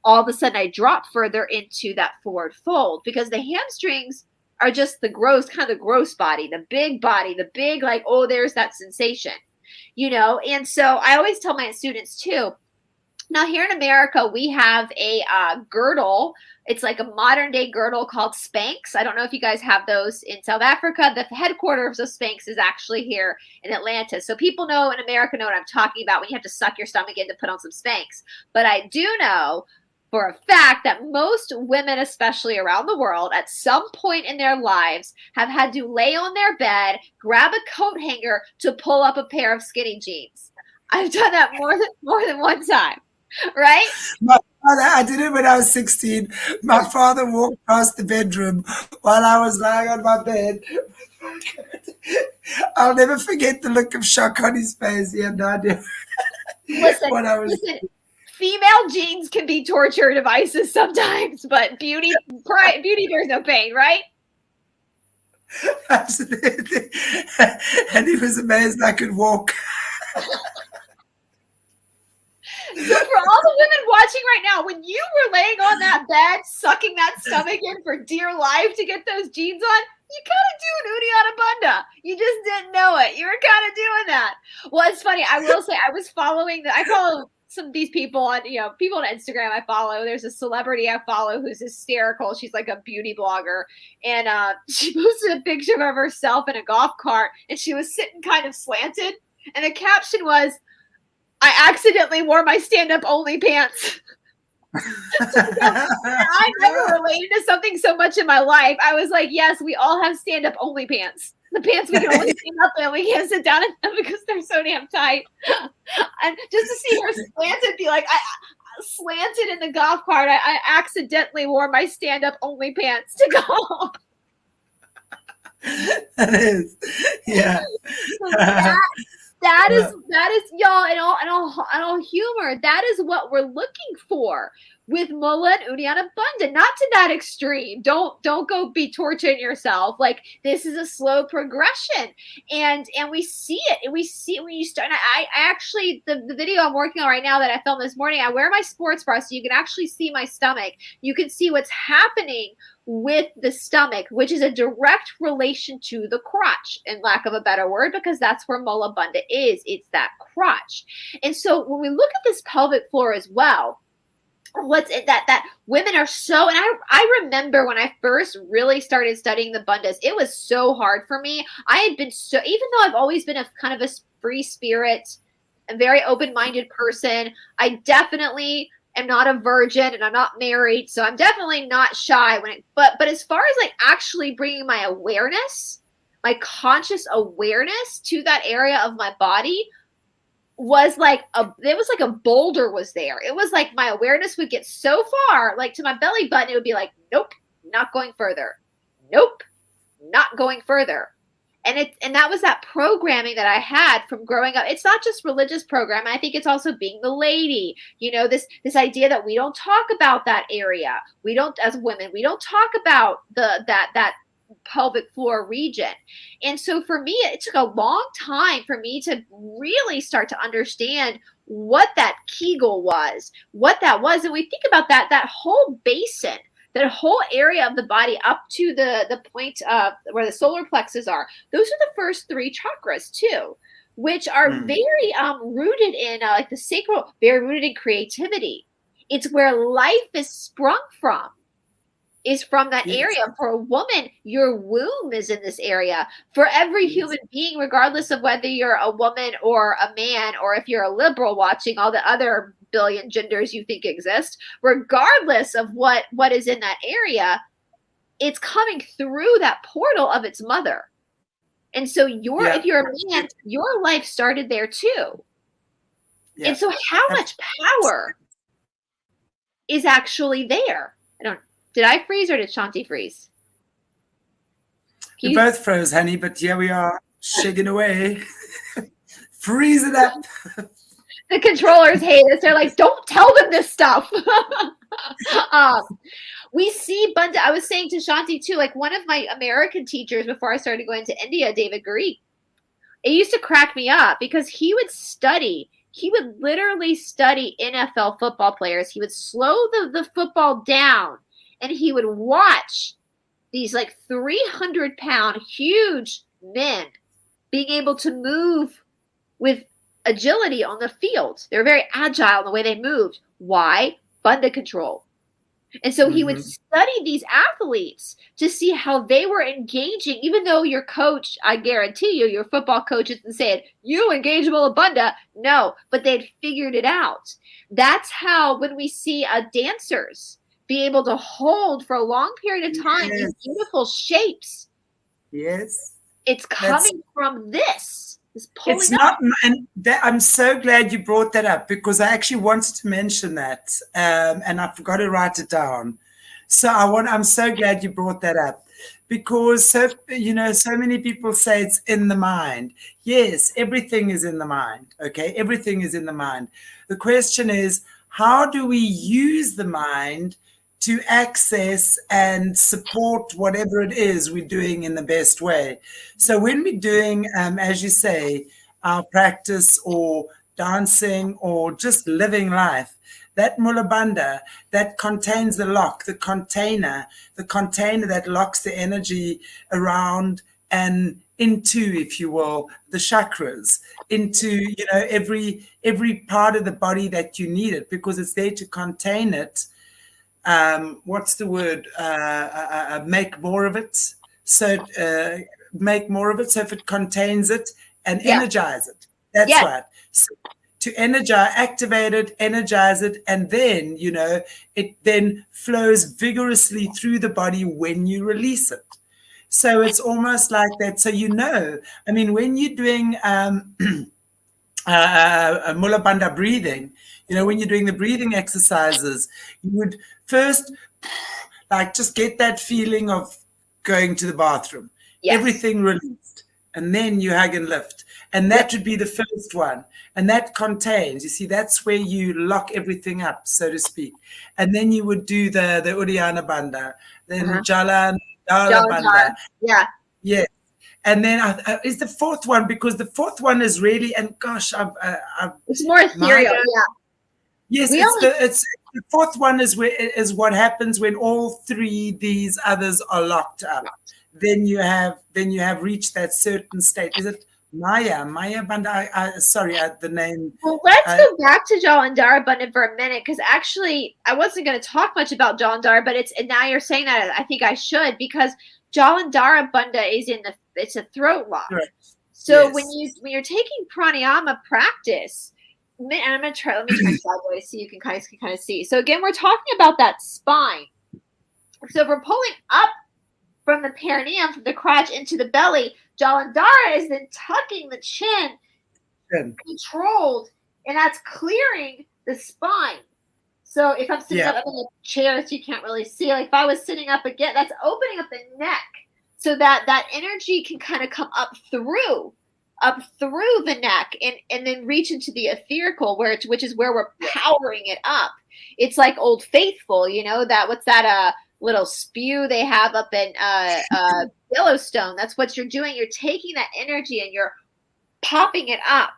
all of a sudden I drop further into that forward fold, because the hamstrings are just the gross body, the big, like, oh, there's that sensation, you know? And so I always tell my students too, now here in America, we have a girdle. It's like a modern day girdle called Spanx. I don't know if you guys have those in South Africa. The headquarters of Spanx is actually here in Atlanta. So people know in America know what I'm talking about when you have to suck your stomach in to put on some Spanx. But I do know for a fact that most women, especially around the world, at some point in their lives have had to lay on their bed, grab a coat hanger to pull up a pair of skinny jeans. I've done that more than one time. Right? I did it when I was 16. My father walked past the bedroom while I was lying on my bed. I'll never forget the look of shock on his face. He had no idea listen, female genes can be torture devices sometimes, but beauty, there's no pain, right? Absolutely. And he was amazed I could walk. So for all the women watching right now, when you were laying on that bed, sucking that stomach in for dear life to get those jeans on, you kind of do an Uddiyana Bandha. You just didn't know it. You were kind of doing that. Well, it's funny. I will say I was following I follow some of these people on, people on Instagram I follow. There's a celebrity I follow who's hysterical. She's like a beauty blogger. And she posted a picture of herself in a golf cart, and she was sitting kind of slanted. And the caption was, "I accidentally wore my stand-up only pants." I never related to something so much in my life. I was like, yes, we all have stand-up only pants. The pants we can only stand up in, we can't sit down in them because they're so damn tight. And just to see her slanted, be like, I slanted in the golf cart. I accidentally wore my stand-up only pants to golf. That is, yeah. So that is y'all, in all humor, that is what we're looking for with Mola and Uddiyana Bandha. Not to that extreme. Don't go be torturing yourself. Like, this is a slow progression, and we see it. And we see it when you start. And I actually, the video I'm working on right now that I filmed this morning, I wear my sports bra so you can actually see my stomach. You can see what's happening with the stomach, which is a direct relation to the crotch, in lack of a better word, because that's where Mola Bandha is. It's that crotch. And so when we look at this pelvic floor as well, what's it that women are so, and I remember when I first really started studying the bandhas, it was so hard for me. I had been so, even though I've always been a kind of a free spirit, a very open-minded person, I definitely am not a virgin and I'm not married, so I'm definitely not shy but as far as like actually bringing my awareness, my conscious awareness to that area of my body, was like it was like a boulder was there. It was like my awareness would get so far, like to my belly button, it would be like, nope, not going further. Nope, not going further. And that was that programming that I had from growing up. It's not just religious programming. I think it's also being the lady. This idea that we don't talk about that area. We don't, as women, we don't talk about that pelvic floor region. And so for me, it took a long time for me to really start to understand what that Kegel was, what that was. And we think about that whole basin, that whole area of the body up to the point of where the solar plexus are. Those are the first three chakras too, which are very rooted in like the sacral, very rooted in creativity. It's where life is sprung from. Is from that area. For a woman, your womb is in this area. For every human being, regardless of whether you're a woman or a man, or if you're a liberal watching all the other billion genders you think exist, regardless of what is in that area, it's coming through that portal of its mother. And so if you're a man, your life started there too. And so how much power is actually there? Did I freeze or did Shanti freeze? We both froze, honey, but here we are, shaking away. Freeze it up. The controllers hate us. They're like, don't tell them this stuff. We see Bandha. I was saying to Shanti too, like one of my American teachers before I started going to India, David Guri, it used to crack me up because he would literally study NFL football players. He would slow the football down. And he would watch these like 300-pound huge men being able to move with agility on the field. They were very agile in the way they moved. Why? Bandha control. And so he would study these athletes to see how they were engaging, even though your coach, I guarantee you, your football coach isn't saying, you engage Mola Bandha. No, but they'd figured it out. That's how when we see dancers be able to hold for a long period of time these beautiful shapes. Yes. It's coming from this. It's not, and I'm so glad you brought that up because I actually wanted to mention that and I forgot to write it down. So I'm so glad you brought that up because so many people say it's in the mind. Yes, everything is in the mind. Okay, everything is in the mind. The question is, how do we use the mind to access and support whatever it is we're doing in the best way? So when we're doing, as you say, our practice or dancing or just living life, that Mola Bandha that contains the lock, the container that locks the energy around and into, if you will, the chakras, into, you know, every part of the body that you need it, because it's there to contain it. What's the word? Make more of it. So make more of it. So if it contains it, and energize it. That's right. So to energize, activate it, energize it, and then, you know, it then flows vigorously through the body when you release it. So it's almost like that. So, you know, I mean, when you're doing Mula Bandha breathing, you know, when you're doing the breathing exercises, you would first like just get that feeling of going to the bathroom, everything released, and then you hug and lift. And that would be the first one. And that contains, you see, that's where you lock everything up, so to speak. And then you would do the Uddiyana Bandha, then Jalandhara Bandha. Yeah. Yes. And then is the fourth one, because the fourth one is really, and gosh, it's more ethereal. Yes, it's the fourth one is what happens when all three these others are locked up. Then you have reached that certain state. Is it Maya Bandha? Sorry, the name. Well, let's go back to Jalandhara Bandha for a minute, because actually I wasn't going to talk much about Jalandhara, but and now you're saying that, I think I should, because Jalandhara Bandha is it's a throat lock. Right. So when you're taking pranayama practice, and I'm gonna try. Let me try sideways so you can kind of see. So again, we're talking about that spine. So if we're pulling up from the perineum, from the crotch into the belly, Jalandhara is then tucking the chin, controlled, and that's clearing the spine. So if I'm sitting up in a chair that you can't really see, like if I was sitting up again, that's opening up the neck so that energy can kind of come up through the neck and then reach into the etherical, which is where we're powering it up. It's like Old Faithful, you know, what's that little spew they have up in Yellowstone. That's what you're doing. You're taking that energy and you're popping it up,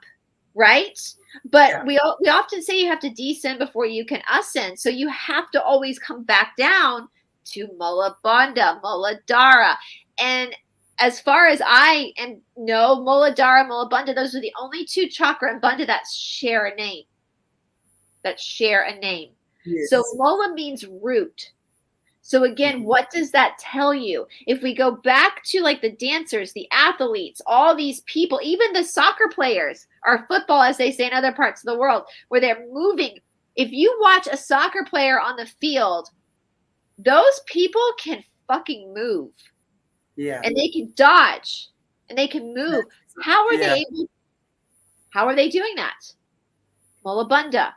right? But we often say you have to descend before you can ascend. So you have to always come back down to Mula Bandha, Muladhara. And as far as I know, Muladhara, Mula Bandha, those are the only two chakra and Bandha that share a name. Yes. So Mula means root. So again, what does that tell you? If we go back to like the dancers, the athletes, all these people, even the soccer players, or football, as they say in other parts of the world, where they're moving. If you watch a soccer player on the field, those people can fucking move. Yeah. And they can dodge and they can move. How are they doing that? Mula Bandha.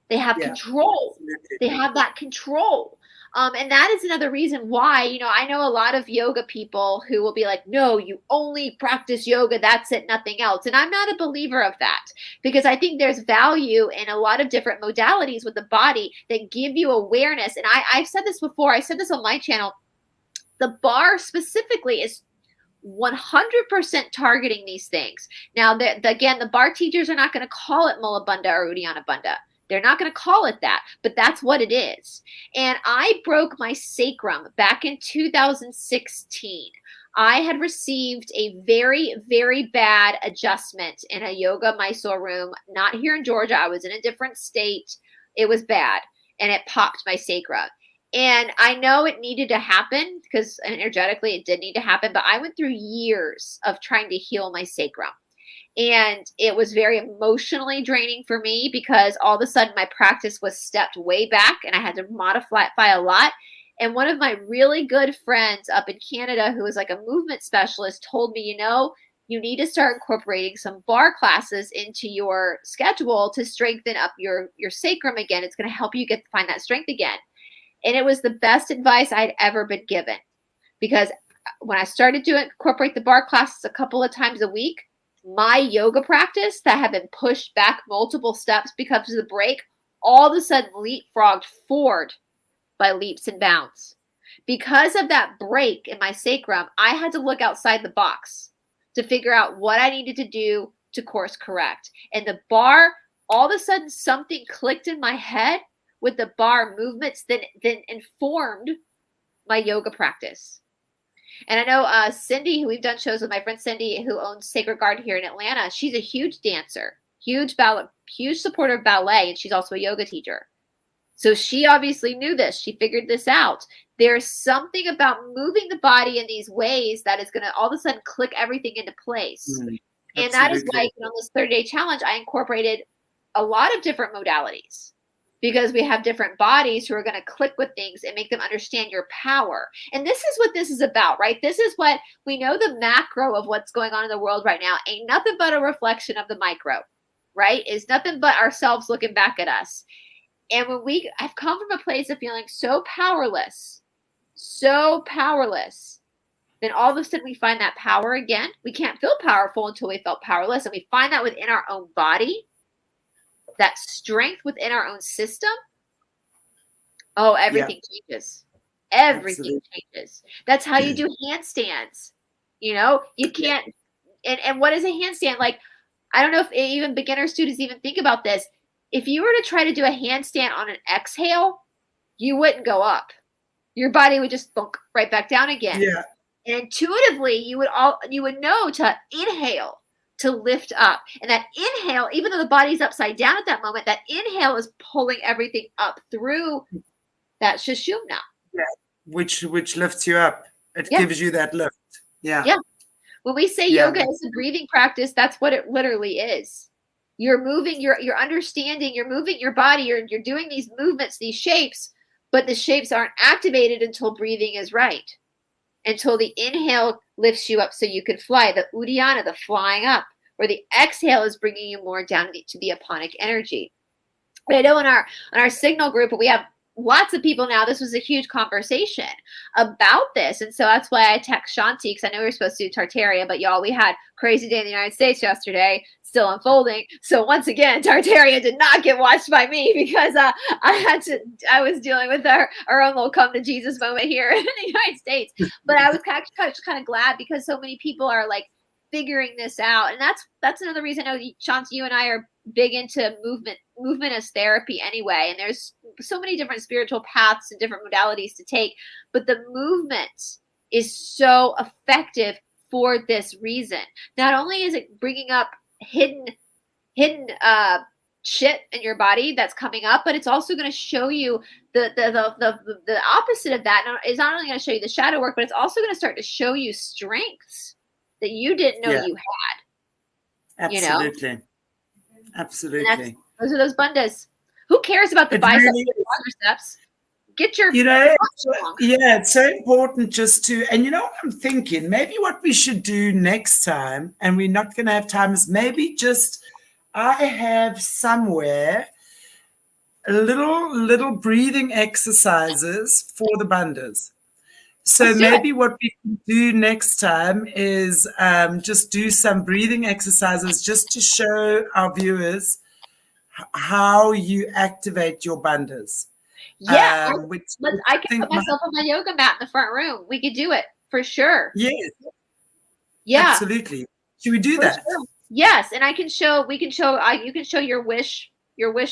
They have control. They have that control. And that is another reason why, you know, I know a lot of yoga people who will be like, no, you only practice yoga. That's it, nothing else. And I'm not a believer of that, because I think there's value in a lot of different modalities with the body that give you awareness. And I've said this before. I said this on my channel. The bar specifically is 100% targeting these things. Now, again, the bar teachers are not going to call it Mula Bandha or Uddiyana Bandha. They're not going to call it that, but that's what it is. And I broke my sacrum back in 2016. I had received a very, very bad adjustment in a yoga Mysore room, not here in Georgia. I was in a different state. It was bad, and it popped my sacrum. And I know it needed to happen because energetically it did need to happen, but I went through years of trying to heal my sacrum. And it was very emotionally draining for me because all of a sudden my practice was stepped way back and I had to modify a lot. And one of my really good friends up in Canada, who was like a movement specialist, told me, you know, you need to start incorporating some bar classes into your schedule to strengthen up your sacrum again. It's going to help you find that strength again. And it was the best advice I'd ever been given, because when I started to incorporate the bar classes a couple of times a week, my yoga practice that had been pushed back multiple steps because of the break, all of a sudden leapfrogged forward by leaps and bounds. Because of that break in my sacrum, I had to look outside the box to figure out what I needed to do to course correct. And the bar, all of a sudden something clicked in my head with the bar movements that informed my yoga practice. And I know Cindy, who we've done shows with, my friend Cindy, who owns Sacred Garden here in Atlanta. She's a huge dancer, huge supporter of ballet, and she's also a yoga teacher. So she obviously knew this. She figured this out. There's something about moving the body in these ways that is going to all of a sudden click everything into place. And that is why on this 30-day challenge, I incorporated a lot of different modalities, because we have different bodies who are going to click with things and make them understand your power. And this is what this is about, right? This is what we know, the macro of what's going on in the world right now ain't nothing but a reflection of the micro, right? Is nothing but ourselves looking back at us. And when I've come from a place of feeling so powerless, then all of a sudden we find that power again. We can't feel powerful until we felt powerless. And we find that within our own body, that strength within our own system. Oh, everything changes. Everything changes. That's how you do handstands. You know, you can't. And what is a handstand? Like, I don't know if even beginner students even think about this. If you were to try to do a handstand on an exhale, you wouldn't go up. Your body would just thunk right back down again. Yeah. And intuitively, you would know to inhale, to lift up. And that inhale, even though the body's upside down at that moment, that inhale is pulling everything up through that Sushumna. Yeah. Which lifts you up. It gives you that lift. Yeah. Yeah. When we say yoga is a breathing practice, that's what it literally is. You're moving, you're understanding, you're moving your body, you're doing these movements, these shapes, but the shapes aren't activated until breathing is right. Until the inhale lifts you up so you can fly, the Uddiyana, the flying up, or the exhale is bringing you more down to the aponic energy. But I know in our signal group, we have lots of people now. This was a huge conversation about this. And so that's why I text Shanti, because I know we were supposed to do Tartaria, but y'all, we had crazy day in the United States yesterday, still unfolding. So once again, Tartaria did not get watched by me because I was dealing with our own little come to Jesus moment here in the United States. But I was kind of glad because so many people are like figuring this out. And that's another reason I know, Shanti, you and I are big into movement as therapy anyway. And there's so many different spiritual paths and different modalities to take, but the movement is so effective for this reason. Not only is it bringing up hidden shit in your body that's coming up, but it's also going to show you the opposite of that. It's not only going to show you the shadow work, but it's also going to start to show you strengths that you didn't know you had. Absolutely. You know? Absolutely. Those are those bandhas. Who cares about the biceps and quadriceps? Get your it's so important just to, and you know what I'm thinking, maybe what we should do next time, and we're not going to have time, is maybe just I have somewhere little breathing exercises for the bandhas. So maybe what we can do next time is just do some breathing exercises just to show our viewers how you activate your bandhas. Yeah, I can put myself on my yoga mat in the front room. We could do it for sure. Yes. Yeah. Absolutely. Should we do that? Sure. Yes, and you can show your wish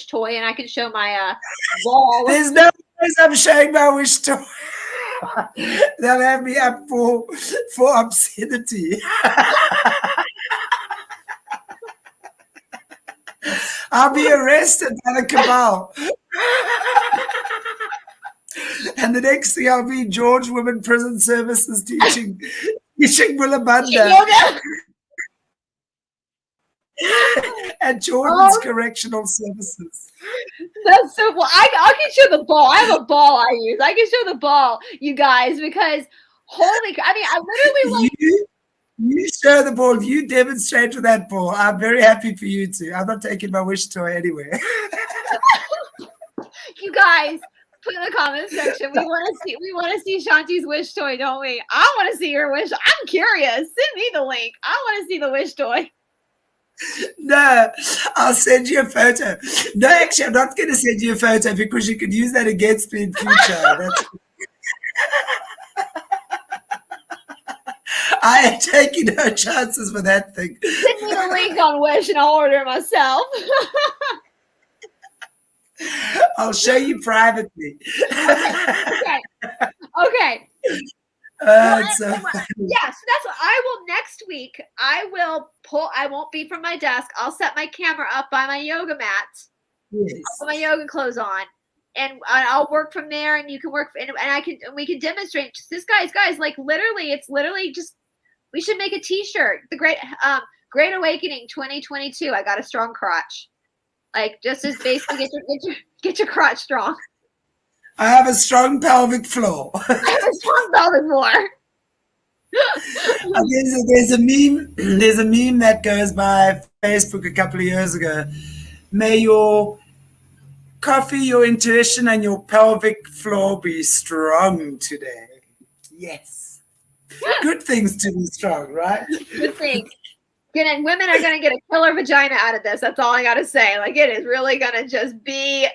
toy, and I can show my ball. There's no place I'm showing my wish toy. They'll have me up for obscenity. I'll be arrested by the cabal. And the next thing I'll be George Women Prison Services teaching Mula Bandha at Jordan's Correctional Services. That's so cool. I can show the ball. I have a ball I use. I can show the ball, you guys, because I literally you show the ball. You demonstrate with that ball. I'm very happy for you too. I'm not taking my wish toy anywhere. You guys, put in the comment section. We want to see Shanti's wish toy, don't we? I want to see your wish. I'm curious. Send me the link. I want to see the wish toy. No, I'll send you a photo. No, actually, I'm not going to send you a photo because you could use that against me in future. I am taking no chances for that thing. Send me the link on Wish and I'll order it myself. I'll show you privately. Okay. So yeah, so that's what I will next week. I won't be from my desk. I'll set my camera up by my yoga mat. Yes. I'll put my yoga clothes on, and I'll work from there. And you can work, and we can demonstrate this, guys. Like literally, it's literally just. We should make a T-shirt. The Great Awakening 2022. I got a strong crotch. Like just as basically get your crotch strong. I have a strong pelvic floor. I have a strong pelvic floor. There's a meme. There's a meme that goes by Facebook a couple of years ago. May your coffee, your intuition, and your pelvic floor be strong today. Yes. Good things to be strong, right? Good thing. Women are gonna get a killer vagina out of this. That's all I gotta say. Like it is really gonna just be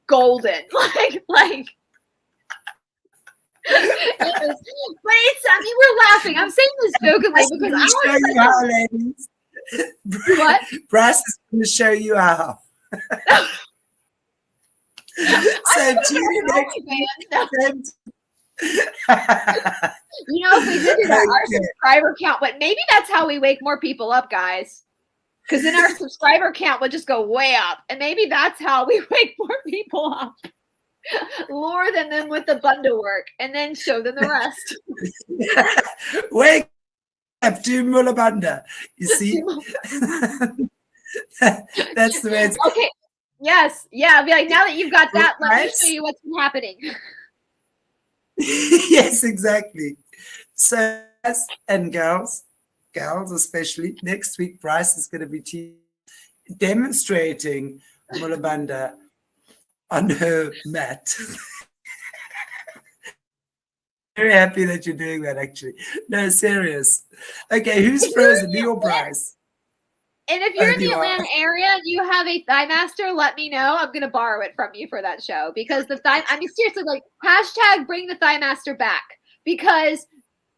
golden. Like. But it's, I mean, we're laughing. I'm saying this jokingly because I want to show you how, ladies. What? Brice is going to show you how. So you know, if we did that, our subscriber count, but maybe that's how we wake more people up, guys. Because then our subscriber count would just go way up, and maybe that's how we wake more people up. Lure them with the bundle work, and then show them the rest. Wake up to Mula Bandha. You see, that's the way. It's okay. Yes. Yeah. Be like, now that you've got that, let me show you what's been happening. Yes, exactly. So, and girls especially, next week, Brice is going to be demonstrating Mula Bandha on her mat. Very happy that you're doing that, actually. No, serious. Okay, who's frozen? Me or Brice? And if you're in the Atlanta area and you have a thigh master, let me know. I'm gonna borrow it from you for that show because I mean seriously, like hashtag bring the thigh master back because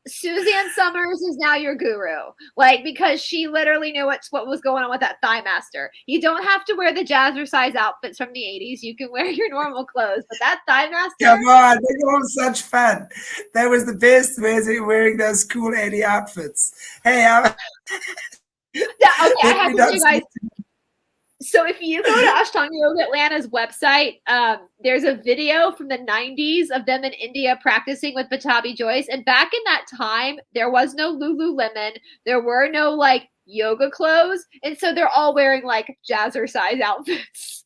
Suzanne Summers is now your guru. Like because she literally knew what was going on with that thigh master. You don't have to wear the jazzercise outfits from the 80s. You can wear your normal clothes, but that thigh master. Come on, they were all such fun. That was the best wearing those cool 80 outfits. Hey, yeah, okay, I have to tell you guys. So if you go to Ashtanga Yoga Atlanta's website, there's a video from the 90s of them in India practicing with Batabi Joyce. And back in that time, there was no Lululemon. There were no like yoga clothes. And so they're all wearing like jazzercise outfits.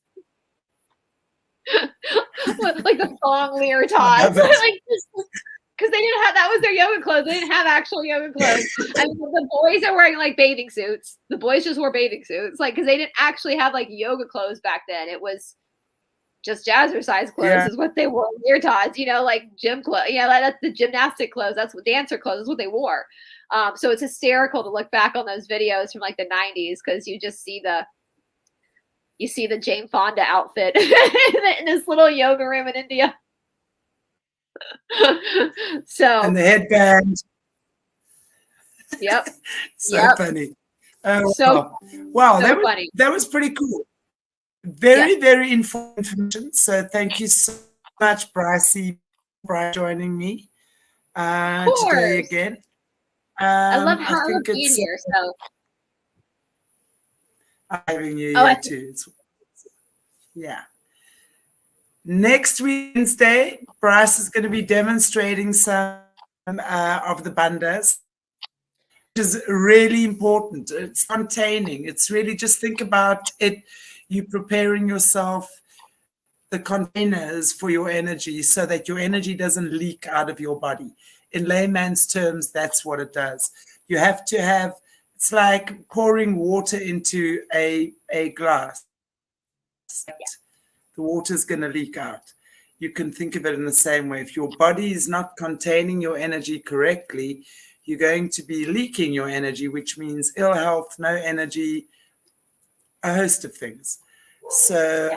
Like the thong leotards. Because they didn't have, that was their yoga clothes. They didn't have actual yoga clothes. I mean, the boys are wearing like bathing suits. The boys just wore bathing suits, like because they didn't actually have like yoga clothes back then. It was just jazzercise clothes is what they wore. Leotards, you know, like gym clothes. Yeah, that's the gymnastic clothes. That's what dancer clothes is what they wore. So it's hysterical to look back on those videos from like the 90s because you just see the Jane Fonda outfit in this little yoga room in India. So and the headband. Yep. So funny. So wow, so funny. That was pretty cool. Very information. So thank you so much, Brice, for joining me today again. I love being here. So having you here too. Yeah. Next Wednesday, Brice is going to be demonstrating some of the bandhas, which is really important. It's containing. It's really just think about it. You preparing yourself, the containers for your energy so that your energy doesn't leak out of your body. In layman's terms, that's what it does. You have to have, it's like pouring water into a glass. Yeah. The water is going to leak out. You can think of it in the same way. If your body is not containing your energy correctly, you're going to be leaking your energy, which means ill health, no energy, a host of things. So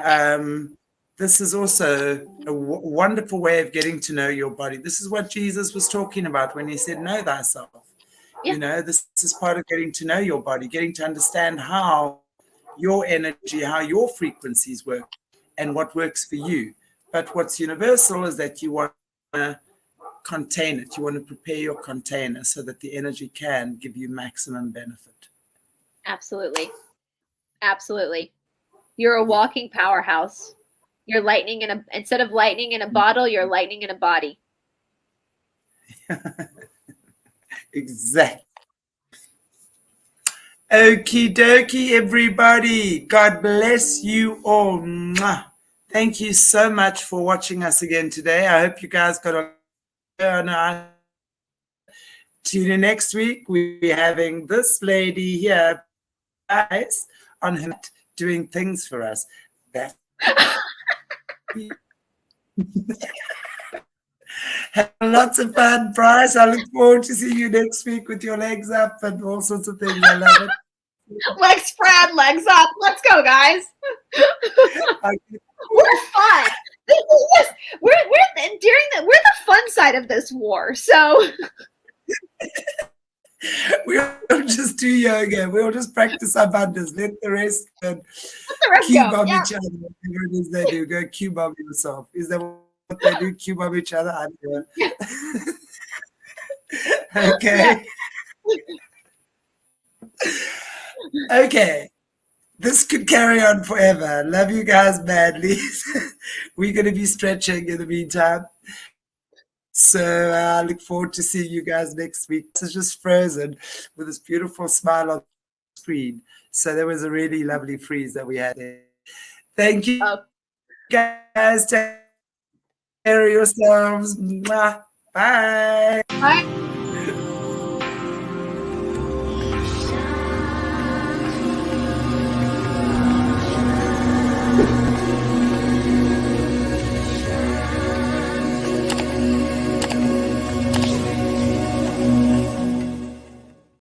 this is also a wonderful way of getting to know your body. This is what Jesus was talking about when he said, know thyself. Yeah. You know, this is part of getting to know your body, getting to understand how your energy, how your frequencies work, and what works for you. But what's universal is that you want to contain it. You want to prepare your container so that the energy can give you maximum benefit. Absolutely. Absolutely. You're a walking powerhouse. You're lightning instead of lightning in a bottle, you're lightning in a body. Exactly. Okie dokie, everybody. God bless you all. Mwah. Thank you so much for watching us again today. I hope you guys got a tune in next week. We're having this lady here, Brice, on her mat doing things for us. Have lots of fun, Brice. I look forward to seeing you next week with your legs up and all sorts of things. I love it. Legs spread, legs up. Let's go, guys. We're fun. We're the fun side of this war. So we'll just do yoga. We'll just practice our bandhas. Let the rest let the rest cube go. bomb Yeah. each other. Whatever it is they do, go cube bomb yourself. Is that what they do? Cube bomb each other? I don't know. Okay. Okay. This could carry on forever. Love you guys badly. We're going to be stretching in the meantime. So I look forward to seeing you guys next week. This is just frozen with this beautiful smile on the screen. So there was a really lovely freeze that we had there. Thank you, guys. Take care of yourselves. Bye. Bye.